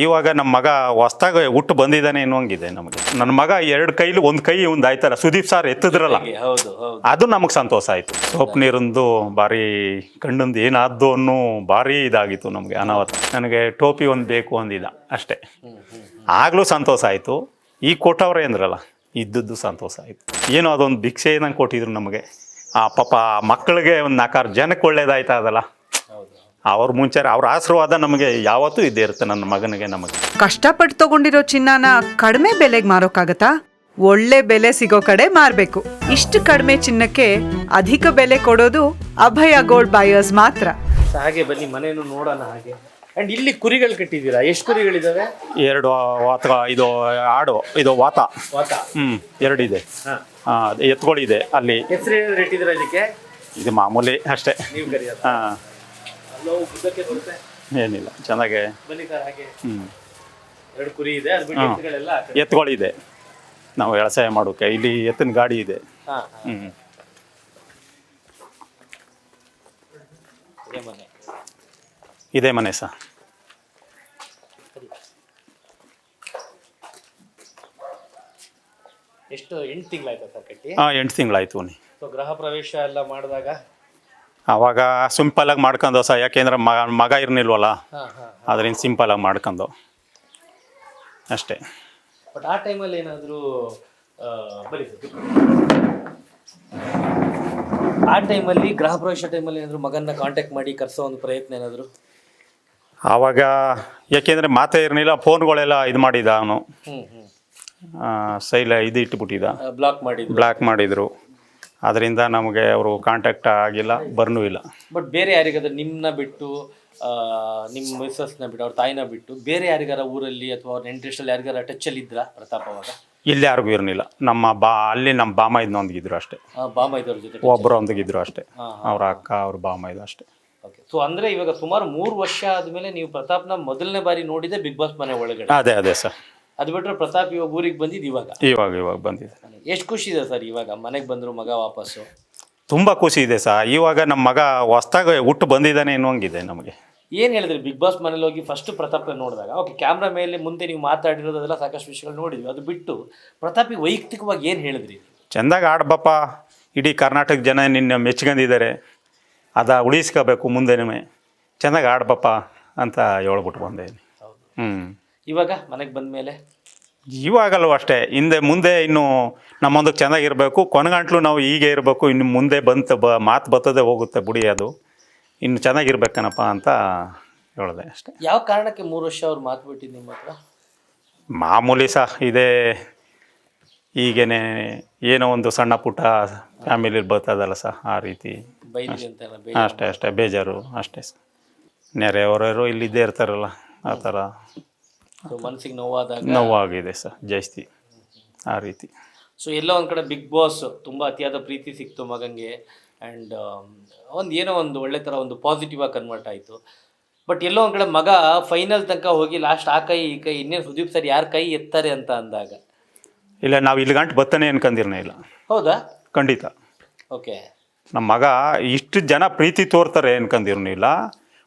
ಇವಾಗ ನಮ್ಮ ಮಗ ಹೊಸ್ದಾಗಿ ಹುಟ್ಟು ಬಂದಿದ್ದಾನೆ ಅನ್ನೋಂಗಿದೆ ನಮಗೆ. ನನ್ನ ಮಗ 2 ಕೈಲಿ 1 ಕೈ ಒಂದು ಆಯ್ತಲ್ಲ, ಸುದೀಪ್ ಸರ್ ಎತ್ತಿದ್ರಲ್ಲ, ಅದು ನಮಗೆ ಸಂತೋಷ ಆಯಿತು. ಸ್ವಪ್ನಿರಂದು ಭಾರಿ ಕಣ್ಣೊಂದು ಏನಾದ್ದು ಅನ್ನೋ ಭಾರಿ ಇದಾಗಿತ್ತು ನಮಗೆ, ಅನಾಹುತ. ನನಗೆ ಟೋಪಿ ಒಂದು ಬೇಕು ಅಂದಿದ್ದ ಅಷ್ಟೇ, ಆಗಲೂ ಸಂತೋಷ ಆಯಿತು. ಈಗ ಕೊಟ್ಟವ್ರೆ ಅಂದ್ರಲ್ಲ, ಇದ್ದದ್ದು ಸಂತೋಷ ಆಯಿತು. ಏನೋ ಅದೊಂದು ಭಿಕ್ಷೆ ನಂಗೆ ಕೊಟ್ಟಿದ್ರು ನಮಗೆ. ಆ ಪಾಪ ಮಕ್ಕಳಿಗೆ ಒಂದು 4 ಜನಕ್ಕೆ ಒಳ್ಳೇದಾಯ್ತಾ ಅದಲ್ಲ, ಅವ್ರ ಮುಂಚೆ ಅವ್ರ ಆಶೀರ್ವಾದ ನಮಗೆ ಯಾವತ್ತೂ ಇದ್ದೇ ಇರುತ್ತೆ ನನ್ನ ಮಗನಿಗೆ. ನಮಗೆ ಕಷ್ಟಪಟ್ಟು ತಗೊಂಡಿರೋ ಚಿನ್ನನ ಕಡಿಮೆ ಬೆಲೆಗೆ ಮಾರೋಕ್ಕಾಗತ್ತಾ? ಒಳ್ಳೆ ಬೆಲೆ ಸಿಗೋ ಕಡೆ ಮಾರ್ಬೇಕು. ಇಷ್ಟು ಕಡಿಮೆ ಚಿನ್ನಕ್ಕೆ ಅಧಿಕ ಬೆಲೆ ಕೊಡೋದು ಅಭಯ ಗೋಲ್ಡ್ ಬಯರ್ಸ್ ಮಾತ್ರ. ಹಾಗೆ ಬನ್ನಿ ಮನೇನು ನೋಡೋಣ. ಹಾಗೆ ಅಂಡ್ ಇಲ್ಲಿ ಕುರಿಗಳು ಕಟ್ಟಿದ್ದೀರಾ? ಎಷ್ಟು ಕುರಿಗಳಿದಾವೆ? 2 ವಾತ, ಇದು ಆಡು, ಇದು ವಾತ. 2 ಇದೆ. ಎತ್ತುಗಳಿದೆ ಅಲ್ಲಿ. ಹೆಸರು ಏನಾದ್ರು ಇಟ್ಟಿದ್ದೀರಾ ಇದಕ್ಕೆ? ಇದು ಮಾಮೂಲಿ ಅಷ್ಟೇ. ನೀವು ಕರಿಯೋದು? ಹಾಂ, ಬುದ್ಧಕ್ಕೆ ಬರುತ್ತೆ, ಏನಿಲ್ಲ, ಚೆನ್ನಾಗೆ. ಬನ್ನಿ ಸರ್. ಹಾಗೆ 2 ಕುರಿ ಇದೆ, ಅದು ಬಿಟ್ಟು ಎತ್ತುಗಳೆಲ್ಲ ಎತ್ತುಗಳಿದೆ. ನಾವು ವ್ಯವಸಾಯ ಮಾಡೋಕೆ ಇಲ್ಲಿ ಎತ್ತಿನ ಗಾಡಿ ಇದೆ. ಇದೇ ಮನೆ ಸರ್. ಎಷ್ಟು 8 ತಿಂಗಳಾಯ್ತಾ ಸರ್ ಕಟ್ಟಿ? 8 ತಿಂಗಳಾಯ್ತು. ಸೊ ಗೃಹ ಪ್ರವೇಶ ಎಲ್ಲ ಮಾಡಿದಾಗ ಆವಾಗ ಸಿಂಪಲಾಗಿ ಮಾಡ್ಕೊಂಡು ಸಹ, ಯಾಕೆಂದ್ರೆ ಮಗ ಇರ್ನಿಲ್ವಲ್ಲ, ಅದರಿಂದ ಸಿಂಪಲಾಗಿ ಮಾಡ್ಕೊಂಡು ಅಷ್ಟೇ. ಬಟ್ ಆ ಟೈಮಲ್ಲಿ ಏನಾದರೂ ಆ ಟೈಮಲ್ಲಿ ಗೃಹ ಪ್ರವೇಶ ಟೈಮಲ್ಲಿ ಏನಾದರೂ ಮಗನ್ನ ಕಾಂಟ್ಯಾಕ್ಟ್ ಮಾಡಿ ಕರೆಸೋ ಒಂದು ಪ್ರಯತ್ನ ಏನಾದರೂ? ಆವಾಗ ಯಾಕೆಂದರೆ ಮಾತೇ ಇರಲಿಲ್ಲ, ಫೋನ್ಗಳೆಲ್ಲ ಇದು ಮಾಡಿದ ಅವನು, ಇದು ಇಟ್ಟುಬಿಟ್ಟಿದ್ದ, ಬ್ಲಾಕ್ ಮಾಡಿದರು. ಅದರಿಂದ ನಮಗೆ ಅವರು ಕಾಂಟ್ಯಾಕ್ಟ್ ಆಗಿಲ್ಲ, ಬರ್ನೂ ಇಲ್ಲ. ಬಟ್ ಬೇರೆ ಯಾರಿಗಾದ್ರೂ ನಿಮ್ಮನ್ನ ಬಿಟ್ಟು, ನಿಮ್ಮ ಮಿಸ್ಸಸ್ನ ಬಿಟ್ಟು, ಅವ್ರ ತಾಯಿನ ಬಿಟ್ಟು ಬೇರೆ ಯಾರಿಗಾರ ಊರಲ್ಲಿ ಅಥವಾ ಅವ್ರ ಇಂಟ್ರೆಸ್ಟಲ್ಲಿ ಯಾರಿಗಾರ ಟಚ್ಚಲ್ಲಿ ಇದ್ರಾ ಪ್ರತಾಪ್ ಅವಾಗ? ಇಲ್ಲಿ ಯಾರಿಗೂ ಇರಲಿಲ್ಲ. ಅಲ್ಲಿ ನಮ್ಮ ಬಾಮೈದ್ನೊಂದಿಗಿದ್ರು ಅಷ್ಟೇ. ಬಾಮೈದವ್ರ ಜೊತೆ ಒಬ್ಬರು ಒಂದಿಗಿದ್ರು ಅಷ್ಟೇ, ಅವ್ರ ಅಕ್ಕ, ಅವ್ರ ಬಾಮೈದು ಅಷ್ಟೇ. ಓಕೆ. ಸೊ ಅಂದರೆ ಇವಾಗ ಸುಮಾರು 3 ವರ್ಷ ಆದಮೇಲೆ ನೀವು ಪ್ರತಾಪ್ನ ಮೊದಲನೇ ಬಾರಿ ನೋಡಿದೆ ಬಿಗ್ ಬಾಸ್ ಮನೆ ಒಳಗಡೆ? ಅದೇ ಸರ್. ಅದು ಬಿಟ್ಟರೆ ಪ್ರತಾಪ್ ಇವಾಗ ಊರಿಗೆ ಬಂದಿದ್ದು ಇವಾಗ ಬಂದಿದೆ. ಎಷ್ಟು ಖುಷಿ ಇದೆ ಸರ್ ಇವಾಗ ಮನೆಗೆ ಬಂದರು ಮಗ ವಾಪಸ್ಸು? ತುಂಬ ಖುಷಿ ಇದೆ ಸರ್. ಇವಾಗ ನಮ್ಮ ಮಗ ಹೊಸ್ದಾಗಿ ಹುಟ್ಟು ಬಂದಿದ್ದಾನೆ ಅನ್ನೋಂಗಿದೆ ನಮಗೆ. ಏನು ಹೇಳಿದ್ರಿ ಬಿಗ್ ಬಾಸ್ ಮನೇಲಿ ಹೋಗಿ ಫಸ್ಟ್ ಪ್ರತಾಪ್ನ ನೋಡಿದಾಗ? ಓಕೆ, ಕ್ಯಾಮ್ರಾ ಮೇಲೆ ಮುಂದೆ ನೀವು ಮಾತಾಡಿರೋದೆಲ್ಲ ಸಾಕಷ್ಟು ವಿಷಯಗಳು ನೋಡಿದ್ವಿ. ಅದು ಬಿಟ್ಟು ಪ್ರತಾಪಿಗೆ ವೈಯಕ್ತಿಕವಾಗಿ ಏನು ಹೇಳಿದ್ರಿ? ಚೆಂದಾಗಿ ಆಡ್ಬಪ್ಪ, ಇಡೀ ಕರ್ನಾಟಕ ಜನ ನಿನ್ನ ಮೆಚ್ಕೊಂಡಿದ್ದಾರೆ, ಉಳಿಸ್ಕೋಬೇಕು ಮುಂದೆನೇ, ಚೆಂದಾಗಿ ಆಡ್ಬಪ್ಪ ಅಂತ ಹೇಳ್ಬಿಟ್ಟು ಬಂದೆ. ಇವಾಗ ಮನೆಗೆ ಬಂದ ಮೇಲೆ? ಇವಾಗಲೂ ಅಷ್ಟೇ, ಮುಂದೆ ಇನ್ನು ನಮ್ಮೊಂದಕ್ಕೆ ಚೆನ್ನಾಗಿರಬೇಕು, ಕೊನೆಗಂಟ್ಲು ನಾವು ಹೀಗೆ ಇರಬೇಕು, ಇನ್ನು ಮುಂದೆ ಮಾತು ಬರ್ತದೆ ಹೋಗುತ್ತೆ ಬಿಡಿ, ಅದು ಇನ್ನು ಚೆನ್ನಾಗಿರ್ಬೇಕನಪ್ಪ ಅಂತ ಹೇಳಿದೆ ಅಷ್ಟೇ. ಯಾವ ಕಾರಣಕ್ಕೆ 3 ವರ್ಷ ಅವ್ರು ಮಾತು ಬಿಟ್ಟಿದ್ದು ನಿಮ್ಮ ಹತ್ರ? ಮಾಮೂಲಿ ಇದೇ ಈಗೇನೆ ಏನೋ ಒಂದು ಸಣ್ಣ ಪುಟ್ಟ ಫ್ಯಾಮಿಲಿ ಬರ್ತದಲ್ಲ ಆ ರೀತಿ ಅಷ್ಟೇ ಬೇಜಾರು ಅಷ್ಟೇ. ನೆರೆಯವರವರು ಇಲ್ಲಿದ್ದೇ ಇರ್ತಾರಲ್ಲ, ಆ ಥರ ಮನಸ್ಸಿಗೆ ನೋವಾಗಿದೆ ಜಾಸ್ತಿ ಆ ರೀತಿ. ಸೊ ಎಲ್ಲೋ ಒಂದು ಕಡೆ ಬಿಗ್ ಬಾಸ್ ತುಂಬ ಅತಿಯಾದ ಪ್ರೀತಿ ಸಿಕ್ತು ಮಗಂಗೆ, ಆ್ಯಂಡ್ ಏನೋ ಒಂದು ಒಳ್ಳೆ ಥರ ಒಂದು ಪಾಸಿಟಿವ್ ಆಗಿ ಕನ್ವರ್ಟ್ ಆಯಿತು. ಬಟ್ ಎಲ್ಲೋ ಒಂದು ಕಡೆ ಮಗ ಫೈನಲ್ ತನಕ ಹೋಗಿ ಲಾಸ್ಟ್ ಆ ಕೈ ಈ ಕೈ ಇನ್ನೇನು ಸುದೀಪ್ ಸರ್ ಯಾರು ಕೈ ಎತ್ತಾರೆ ಅಂತ ಅಂದಾಗ, ಇಲ್ಲ ನಾವು ಇಲ್ಲಿ ಗಂಟು ಬರ್ತಾನೆ ಅನ್ಕೊಂಡಿರ್ನೇ ಇಲ್ಲ. ಹೌದಾ? ಖಂಡಿತ. ಓಕೆ. ನಮ್ಮ ಮಗ ಇಷ್ಟು ಜನ ಪ್ರೀತಿ ತೋರ್ತಾರೆ ಅನ್ಕೊಂಡಿರ್ನಿಲ್ಲ.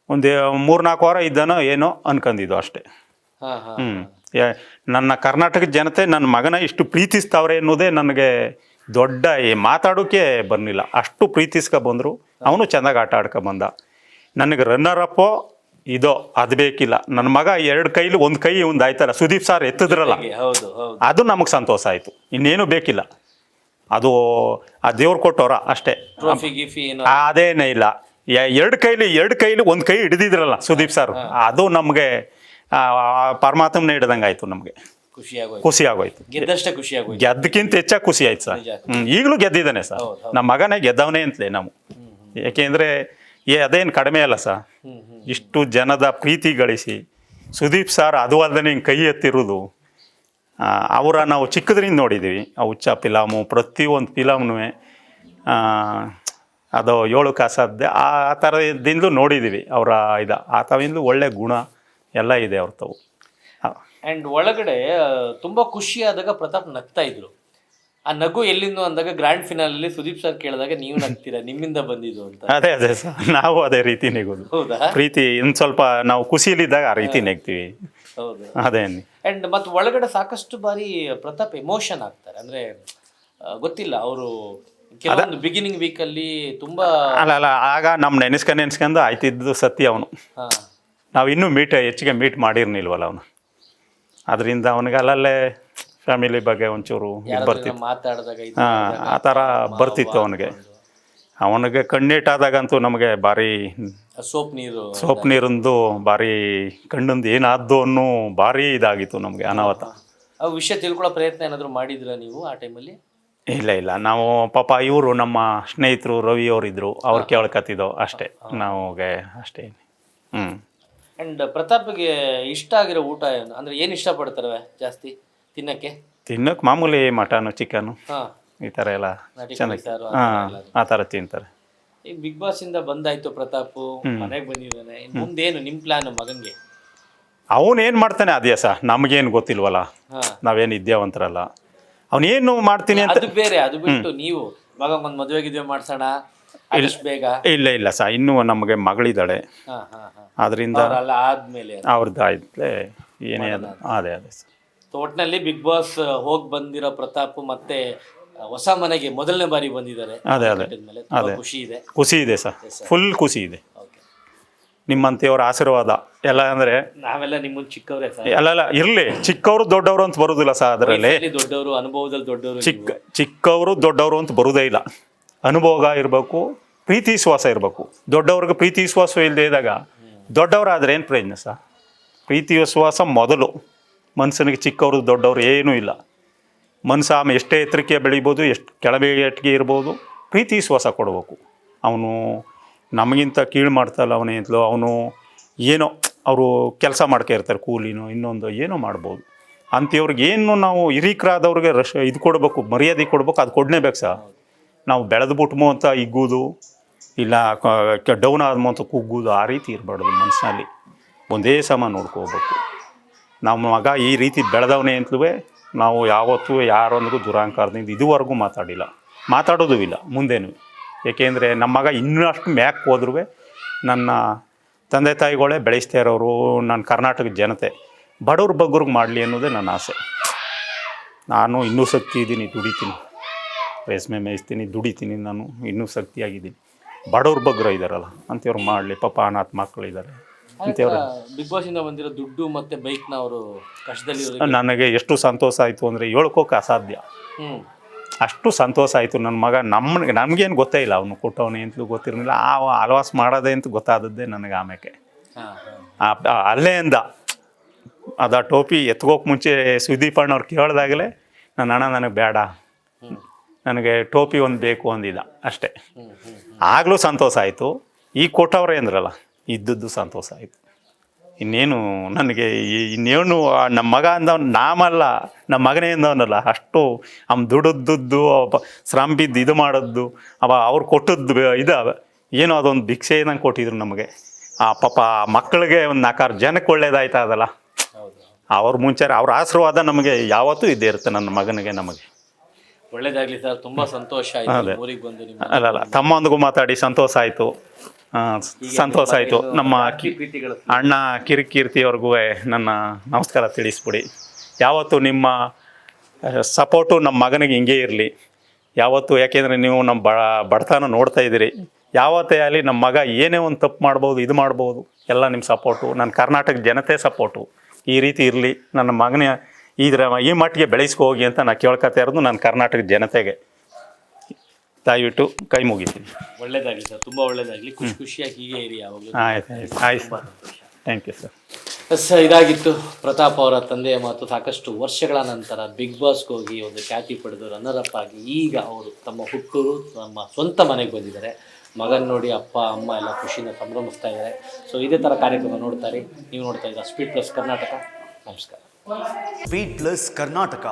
ಒಂದು 3-4 ವಾರ ಇದ್ದಾನೋ ಏನೋ ಅನ್ಕೊಂಡಿದ್ದು ಅಷ್ಟೇ. ನನ್ನ ಕರ್ನಾಟಕದ ಜನತೆ ನನ್ನ ಮಗನ ಇಷ್ಟು ಪ್ರೀತಿಸ್ತಾವ್ರೆ ಅನ್ನೋದೇ ನನಗೆ ದೊಡ್ಡ ಮಾತಾಡೋಕ್ಕೆ ಬರಲಿಲ್ಲ. ಅಷ್ಟು ಪ್ರೀತಿಸ್ಕೊ ಬಂದರು. ಅವನು ಚೆನ್ನಾಗಿ ಆಟ ಆಡ್ಕೊಂಬಂದ. ನನಗೆ ರನ್ನರ್ ಅಪ್ಪೋ ಇದೋ ಅದು ಬೇಕಿಲ್ಲ. ನನ್ನ ಮಗ 2 ಕೈಲಿ 1 ಕೈ ಒಂದು ಆಯ್ತಲ್ಲ, ಸುದೀಪ್ ಸರ್ ಎತ್ತಿದ್ರಲ್ಲ, ಅದು ನಮಗೆ ಸಂತೋಷ ಆಯಿತು. ಇನ್ನೇನು ಬೇಕಿಲ್ಲ. ಅದು ಆ ದೇವ್ರು ಕೊಟ್ಟವ್ರ ಅಷ್ಟೇ, ಅದೇನೇ ಇಲ್ಲ. 2 ಕೈಲಿ 1 ಕೈ ಹಿಡಿದಿದ್ರಲ್ಲ ಸುದೀಪ್ ಸರ್, ಅದು ನಮಗೆ ಪರಮಾತ್ಮನ ಹಿಡ್ದಂಗೆ ಆಯಿತು. ನಮಗೆ ಖುಷಿ ಆಗೋಯ್ತು. ಗೆದ್ದಕ್ಕಿಂತ ಹೆಚ್ಚಾಗಿ ಖುಷಿ ಆಯ್ತು ಸರ್. ಈಗಲೂ ಗೆದ್ದಿದ್ದಾನೆ ಸರ್ ನಮ್ಮ ಮಗನೇ, ಗೆದ್ದವನೇ ಅಂತಲೇ ನಾವು. ಯಾಕೆಂದರೆ ಅದೇನು ಕಡಿಮೆ ಅಲ್ಲ ಸರ್. ಇಷ್ಟು ಜನದ ಪ್ರೀತಿ ಗಳಿಸಿ ಸುದೀಪ್ ಸರ್ ಅದು ಅಲ್ಲದೆ ಹಿಂಗೆ ಕೈ ಎತ್ತಿರೋದು, ಅವರ ನಾವು ಚಿಕ್ಕದ್ರಿಂದ ನೋಡಿದ್ದೀವಿ. ಆ ಹುಚ್ಚ ಫಿಲಮು, ಪ್ರತಿಯೊಂದು ಫಿಲಮ್ನೂ ಅದು 7 ಕಾಸದ್ದೇ ಆ ಥರದಿಂದಲೂ ನೋಡಿದ್ದೀವಿ. ಅವರ ಆ ಥರದಿಂದಲೂ ಒಳ್ಳೆ ಗುಣ ಎಲ್ಲ ಇದೆ ಅವ್ರ ತಾವು. ಆ್ಯಂಡ್ ಒಳಗಡೆ ತುಂಬ ಖುಷಿಯಾದಾಗ ಪ್ರತಾಪ್ ನಗ್ತಾ ಇದ್ರು. ಆ ನಗು ಎಲ್ಲಿಂದ ಅಂದಾಗ ಗ್ರ್ಯಾಂಡ್ ಫಿನಾಲಲ್ಲಿ ಸುದೀಪ್ ಸರ್ ಕೇಳಿದಾಗ ನೀವು ನಗ್ತೀರಾ, ನಿಮ್ಮಿಂದ ಬಂದಿದ್ದು ಅಂತ. ಅದೇ ಸರ್, ನಾವು ಅದೇ ರೀತಿ ನೆಗೋದು. ಹೌದಾ? ಪ್ರೀತಿ ಇನ್ನು ಸ್ವಲ್ಪ ನಾವು ಖುಷಿಯಲ್ಲಿದ್ದಾಗ ಆ ರೀತಿ ನೆಗ್ತೀವಿ. ಹೌದು. ಅದೇನು ಅಂಡ್ ಮತ್ತು ಒಳಗಡೆ ಸಾಕಷ್ಟು ಬಾರಿ ಪ್ರತಾಪ್ ಎಮೋಷನ್ ಆಗ್ತಾರೆ, ಅಂದ್ರೆ ಗೊತ್ತಿಲ್ಲ ಅವರು ಕೆಲವೊಂದು ಬಿಗಿನಿಂಗ್ ವೀಕಲ್ಲಿ ತುಂಬಾ ಅಲ್ಲ ಆಗ ನಮ್ಮ ನೆನೆಸ್ಕೊಂಡು ಆಯ್ತಿದ್ದು ಸತ್ಯ ಅವನು. ಹಾ ನಾವು ಇನ್ನೂ ಹೆಚ್ಚಿಗೆ ಮೀಟ್ ಮಾಡಿರ್ನಿಲ್ವಲ್ಲ ಅವನು. ಅದರಿಂದ ಅವನಿಗೆ ಅಲ್ಲಲ್ಲೇ ಫ್ಯಾಮಿಲಿ ಬಗ್ಗೆ ಒಂಚೂರು ಇದು ಬರ್ತಿತ್ತು. ಮಾತಾಡಿದಾಗ ಹಾಂ, ಆ ಥರ ಬರ್ತಿತ್ತು ಅವನಿಗೆ ಕಣ್ಣೀಟಾದಾಗಂತೂ ನಮಗೆ ಭಾರಿ ಸೋಪ್ ನೀರಿಂದು ಭಾರಿ ಕಣ್ಣಿಂದು ಏನಾದ್ದು ಅನ್ನೋ ಭಾರಿ ಇದಾಗಿತ್ತು ನಮಗೆ, ಅನಾಹುತ. ಆ ವಿಷಯ ತಿಳ್ಕೊಳ್ಳೋ ಪ್ರಯತ್ನ ಏನಾದರೂ ಮಾಡಿದ್ರ ನೀವು ಆ ಟೈಮಲ್ಲಿ? ಇಲ್ಲ ನಾವು ಪಾಪ ಇವರು ನಮ್ಮ ಸ್ನೇಹಿತರು ರವಿ ಅವರಿದ್ರು, ಅವ್ರು ಕೇಳ್ಕತ್ತಿದ್ದೋ ಅಷ್ಟೇ ನಮಗೆ ಅಷ್ಟೇ. ಅಂಡ್ ಪ್ರತಾಪ್ಗೆ ಇಷ್ಟ ಆಗಿರೋ ಊಟ ಏನು, ಅಂದ್ರೆ ಏನು ಇಷ್ಟಪಡ್ತಾರೆ ಜಾಸ್ತಿ ತಿನ್ನಕ್ಕೆ? ಮಾಮೂಲಿ ಮಟನು ಚಿಕನು ಹಾಂ, ಈ ಥರ ಎಲ್ಲ ಚೆನ್ನಾಗಿ ಆ ಥರ ತಿಂತಾರೆ. ಈಗ ಬಿಗ್ ಬಾಸ್ ಇಂದ ಬಂದಾಯ್ತು ಪ್ರತಾಪ್, ಮನೆಗೆ ಬಂದಿದ್ದಾನೆ, ಮುಂದೇನು ನಿಮ್ಮ ಪ್ಲಾನ್ ಮಗನ್ಗೆ? ಅವನೇನು ಮಾಡ್ತಾನೆ ಅದೇ ಸಹ ನಮಗೇನು ಗೊತ್ತಿಲ್ವಲ್ಲ, ನಾವೇನು ವಿದ್ಯಾವಂತರಲ್ಲ. ಅವನೇನು ಮಾಡ್ತೀನಿ ಅಂತ ಅದು ಬೇರೆ, ಅದು ಬಿಟ್ಟು ನೀವು ಮಗ ಒಂದು ಮದುವೆ ಗಿದ್ವೆ ಮಾಡ್ಸೋಣ ಬೇಗ? ಇಲ್ಲ ಸಹ ಇನ್ನೂ ನಮಗೆ ಮಗಳಿದ್ದಾಳೆ, ಅದರಿಂದ ಆದ್ಮೇಲೆ ಅವ್ರದ್ದು ಆಯ್ತಲೇ ಏನೇ ಅದೇ ಸರ್. ಒಟ್ಟಿನಲ್ಲಿ ಬಿಗ್ ಬಾಸ್ ಹೋಗಿ ಬಂದಿರೋ ಪ್ರತಾಪ್ ಮತ್ತೆ ಹೊಸ ಮನೆಗೆ ಮೊದಲನೇ ಬಾರಿ ಬಂದಿದ್ದಾರೆ. ಅದೇ ಖುಷಿ ಇದೆ ಸರ್, ಫುಲ್ ಖುಷಿ ಇದೆ. ನಿಮ್ಮಂತೆಯವ್ರ ಆಶೀರ್ವಾದ ಎಲ್ಲ ಅಂದರೆ ನಾವೆಲ್ಲ ನಿಮ್ಮ ಚಿಕ್ಕವರೇ ಸರ್. ಅಲ್ಲ ಇರಲಿ, ಚಿಕ್ಕವರು ದೊಡ್ಡವರು ಅಂತ ಬರೋದಿಲ್ಲ ಸರ್. ಅದರಲ್ಲಿ ದೊಡ್ಡವರು, ಅನುಭವದಲ್ಲಿ ದೊಡ್ಡವರು, ಚಿಕ್ಕವರು ದೊಡ್ಡವರು ಅಂತ ಬರೋದೇ ಇಲ್ಲ. ಅನುಭವ ಇರಬೇಕು, ಪ್ರೀತಿ ವಿಶ್ವಾಸ ಇರಬೇಕು. ದೊಡ್ಡವ್ರಿಗೆ ಪ್ರೀತಿ ವಿಶ್ವಾಸ ಇಲ್ಲದೆ ಇದ್ದಾಗ ದೊಡ್ಡವರಾದ್ರೆ ಏನು ಪ್ರಯೋಜನ ಸರ್? ಪ್ರೀತಿ ವಿಶ್ವಾಸ ಮೊದಲು ಮನುಷ್ಯನಿಗೆ. ಚಿಕ್ಕವರು ದೊಡ್ಡವರು ಏನೂ ಇಲ್ಲ. ಮನುಷ್ಯ ಎಷ್ಟೇ ಎತ್ತರಕ್ಕೆ ಬೆಳಿಬೋದು, ಎಷ್ಟು ಕೆಳಬೇಟಿಗೆ ಇರ್ಬೋದು, ಪ್ರೀತಿ ವಿಶ್ವಾಸ ಕೊಡಬೇಕು. ಅವನು ನಮಗಿಂತ ಕೀಳು ಮಾಡ್ತಾಯಿಲ್ಲ, ಅವನೇಂತಲೋ ಅವನು ಏನೋ ಅವರು ಕೆಲಸ ಮಾಡ್ಕೊಂಡಿರ್ತಾರೆ, ಕೂಲಿನೋ ಇನ್ನೊಂದು ಏನೋ ಮಾಡ್ಬೋದು. ಅಂಥವ್ರಿಗೆ ಏನು ನಾವು ಹಿರೀಕರಾದವ್ರಿಗೆ ಇದು ಕೊಡಬೇಕು, ಮರ್ಯಾದೆ ಕೊಡ್ಬೇಕು, ಅದು ಕೊಡಲೇಬೇಕು ಸರ್. ನಾವು ಬೆಳೆದು ಬಿಟ್ಮೋ ಅಂತ ಹಿಗ್ಗೋದು, ಇಲ್ಲ ಡೌನ್ ಆದ್ಮೋ ಅಂತ ಕುಗ್ಗೋದು, ಆ ರೀತಿ ಇರಬಾರ್ದು ಮನುಷ್ಯನಲ್ಲಿ. ಒಂದೇ ಸಮ ನೋಡ್ಕೋಬೇಕು. ನಮ್ಮ ಮಗ ಈ ರೀತಿ ಬೆಳೆದವನೇ ಅಂತಲೂ ನಾವು ಯಾವತ್ತೂ ಯಾರೊಂದಿಗೂ ದುರಹಂಕಾರದಿಂದ ಇದುವರೆಗೂ ಮಾತಾಡೋದೂ ಇಲ್ಲ ಮುಂದೇನು. ಏಕೆಂದರೆ ನಮ್ಮ ಮಗ ಇನ್ನಷ್ಟು ಮ್ಯಾಕ್ ಹೋದ್ರೂ ನನ್ನ ತಂದೆ ತಾಯಿಗಳೇ ಬೆಳೆಸ್ತಾ ಇರೋರು, ನನ್ನ ಕರ್ನಾಟಕದ ಜನತೆ ಬಡವ್ರ ಬಗ್ಗರಿಗೆ ಮಾಡಲಿ ಅನ್ನೋದೇ ನನ್ನ ಆಸೆ. ನಾನು ಇನ್ನೂ ಶಕ್ತಿ ಇದ್ದೀನಿ, ದುಡಿತೀನಿ, ರೇಷ್ಮೆ ಮೇಯಿಸ್ತೀನಿ, ದುಡಿತೀನಿ, ನಾನು ಇನ್ನೂ ಶಕ್ತಿಯಾಗಿದ್ದೀನಿ. ಬಡವ್ರ ಬಗ್ಗರು ಇದ್ದಾರಲ್ಲ ಅಂಥವ್ರು ಮಾಡಲಿ, ಪಾಪ ಅನಾಥ ಮಕ್ಕಳಿದ್ದಾರೆ ಅಂಥವ್ರು. ಬಿಗ್ ಬಾಸ್ ಇಂದ ಬಂದಿರೋ ದುಡ್ಡು ಮತ್ತು ಬೈಕ್ನ ಅವರು ಕಷ್ಟದಲ್ಲಿ ನನಗೆ ಎಷ್ಟು ಸಂತೋಷ ಆಯಿತು ಅಂದರೆ ಹೇಳ್ಕೋಕೆ ಅಸಾಧ್ಯ. ಅಷ್ಟು ಸಂತೋಷ ಆಯಿತು. ನನ್ನ ಮಗ ನಮಗೇನು ಗೊತ್ತೇ ಇಲ್ಲ, ಅವನು ಕೊಟ್ಟವನೇ ಅಂತಲೂ ಗೊತ್ತಿರಲಿಲ್ಲ. ಹಲವಾಸು ಮಾಡೋದೇ ಅಂತ ಗೊತ್ತಾದದ್ದೇ ನನಗೆ ಆಮೇಲೆ. ಅಲ್ಲೇ ಅಂದ ಅದು ಟೋಪಿ ಎತ್ಕೋಕೆ ಮುಂಚೆ ಸುದೀಪ್ ಅಣ್ಣವ್ರು ಕೇಳಿದಾಗಲೇ ನನ್ನ ಅಣ್ಣ ನನಗೆ ಬೇಡ, ನನಗೆ ಟೋಪಿ ಒಂದು ಬೇಕು ಅಂದಿದ್ದ ಅಷ್ಟೇ. ಆಗಲೂ ಸಂತೋಷ ಆಯಿತು. ಈಗ ಕೊಟ್ಟವ್ರೆ ಅಂದ್ರಲ್ಲ, ಇದ್ದದ್ದು ಸಂತೋಷ ಆಯಿತು. ಇನ್ನೇನು ನನಗೆ ಇನ್ನೇನು ನಮ್ಮ ಮಗ ಅಂದವನು ನಾಮಲ್ಲ, ನಮ್ಮ ಮಗನೇ ಅಂದವನಲ್ಲ. ಅಷ್ಟು ದುಡಿದ್ದು ಶ್ರಮ ಬಿದ್ದು ಇದು ಮಾಡೋದು, ಅವ್ರು ಕೊಟ್ಟದ್ದು ಇದು ಏನೋ ಅದೊಂದು ಭಿಕ್ಷೆ ನಂಗೆ ಕೊಟ್ಟಿದ್ರು ನಮಗೆ. ಆ ಪಾಪ ಮಕ್ಕಳಿಗೆ ಒಂದು 4 ಜನಕ್ಕೆ ಒಳ್ಳೇದಾಯ್ತಾ ಅದಲ್ಲ, ಅವ್ರ ಮುಂಚೆ ಅವ್ರ ಆಶೀರ್ವಾದ ನಮಗೆ ಯಾವತ್ತೂ ಇದ್ದೇ ಇರುತ್ತೆ ನನ್ನ ಮಗನಿಗೆ. ನಮಗೆ ಒಳ್ಳೇದಾಗಲಿ ಸರ್, ತುಂಬ ಸಂತೋಷ ಆಯಿತು ಊರಿಗೆ ಬಂದು. ಅಲ್ಲ ತಮ್ಮೊಂದಿಗೂ ಮಾತಾಡಿ ಸಂತೋಷ ಆಯಿತು. ಸಂತೋಷ ಆಯಿತು. ನಮ್ಮ ಅಣ್ಣ ಕಿರಿಕೀರ್ತಿಯವ್ರಿಗೂ ನನ್ನ ನಮಸ್ಕಾರ ತಿಳಿಸ್ಬಿಡಿ. ಯಾವತ್ತು ನಿಮ್ಮ ಸಪೋರ್ಟು ನಮ್ಮ ಮಗನಿಗೆ ಹಿಂಗೇ ಇರಲಿ ಯಾವತ್ತು. ಯಾಕೆಂದರೆ ನೀವು ನಮ್ಮ ಬಡತನ ನೋಡ್ತಾ ಇದ್ದೀರಿ. ಯಾವತ್ತೇ ಆಗಲಿ ನಮ್ಮ ಮಗ ಏನೇ ಒಂದು ತಪ್ಪು ಮಾಡ್ಬೋದು, ಇದು ಮಾಡ್ಬೋದು, ಎಲ್ಲ ನಿಮ್ಮ ಸಪೋರ್ಟು, ನನ್ನ ಕರ್ನಾಟಕ ಜನತೆ ಸಪೋರ್ಟು ಈ ರೀತಿ ಇರಲಿ. ನನ್ನ ಮಗನ ಈ ಮಟ್ಟಿಗೆ ಬೆಳೆಸ್ಕೊ ಹೋಗಿ ಅಂತ ನಾನು ಕೇಳ್ಕೊತಾ ಇರೋದು ನನ್ನ ಕರ್ನಾಟಕ ಜನತೆಗೆ. ದಯವಿಟ್ಟು ಕೈ ಮುಗಿತೀನಿ. ಒಳ್ಳೇದಾಗಲಿ ಸರ್, ತುಂಬ ಒಳ್ಳೇದಾಗಲಿ. ಖುಷಿಯಾಗಿ ಹೀಗೆ ಇರಿ ಯಾವಾಗಲೂ. ಆಯ್ತು ಥ್ಯಾಂಕ್ ಯು ಸರ್. ಸರ್, ಇದಾಗಿತ್ತು ಪ್ರತಾಪ್ ಅವರ ತಂದೆಯ ಮಾತು. ಸಾಕಷ್ಟು ವರ್ಷಗಳ ನಂತರ ಬಿಗ್ ಬಾಸ್ಗೆ ಹೋಗಿ ಒಂದು ಖ್ಯಾತಿ ಪಡೆದು ರನ್ನರಪ್ ಆಗಿ ಈಗ ಅವರು ತಮ್ಮ ಹುಟ್ಟೂರು, ನಮ್ಮ ಸ್ವಂತ ಮನೆಗೆ ಬಂದಿದ್ದಾರೆ. ಮಗನ ನೋಡಿ ಅಪ್ಪ ಅಮ್ಮ ಎಲ್ಲ ಖುಷಿನ ಸಂಭ್ರಮಿಸ್ತಾ ಇದ್ದಾರೆ. ಸೊ ಇದೇ ಥರ ಕಾರ್ಯಕ್ರಮ ನೋಡ್ತಾರೆ. ನೀವು ನೋಡ್ತಾ ಇದ್ದೀರಾ ಸ್ಪೀಡ್ ಪ್ಲಸ್ ಕರ್ನಾಟಕ. ನಮಸ್ಕಾರ. Speed plus Karnataka.